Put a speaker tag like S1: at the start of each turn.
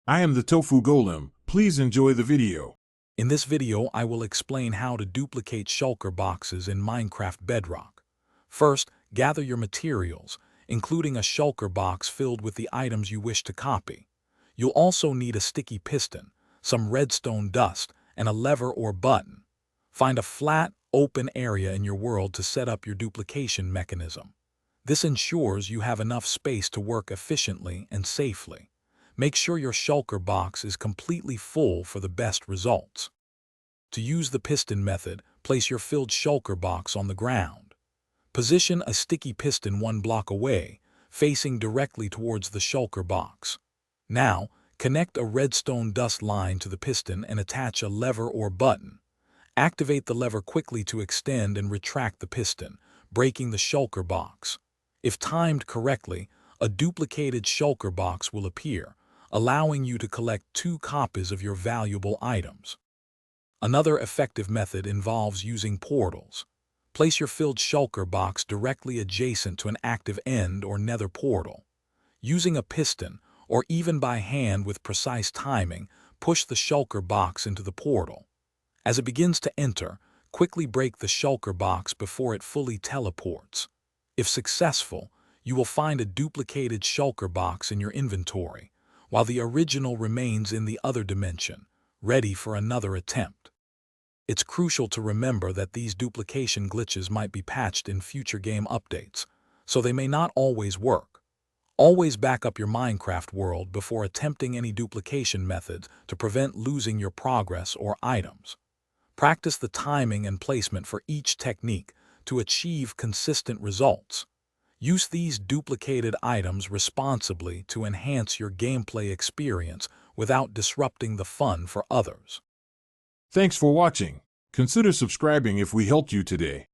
S1: I am the Tofu Golem. Please enjoy the video.
S2: In this video, I will explain how to duplicate shulker boxes in Minecraft Bedrock. First, gather your materials, including a shulker box filled with the items you wish to copy. You'll also need a sticky piston, some redstone dust, and a lever or button. Find a flat, open area in your world to set up your duplication mechanism. This ensures you have enough space to work efficiently and safely. Make sure your shulker box is completely full for the best results. To use the piston method, place your filled shulker box on the ground. Position a sticky piston 1 block away, facing directly towards the shulker box. Now, connect a redstone dust line to the piston and attach a lever or button. Activate the lever quickly to extend and retract the piston, breaking the shulker box. If timed correctly, a duplicated shulker box will appear, allowing you to collect 2 copies of your valuable items. Another effective method involves using portals. Place your filled shulker box directly adjacent to an active end or nether portal. Using a piston, or even by hand with precise timing, push the shulker box into the portal. As it begins to enter, quickly break the shulker box before it fully teleports. If successful, you will find a duplicated shulker box in your inventory, while the original remains in the other dimension, ready for another attempt. It's crucial to remember that these duplication glitches might be patched in future game updates, so they may not always work. Always back up your Minecraft world before attempting any duplication methods to prevent losing your progress or items. Practice the timing and placement for each technique to achieve consistent results. Use these duplicated items responsibly to enhance your gameplay experience without disrupting the fun for others.
S1: Thanks for watching. Consider subscribing if we helped you today.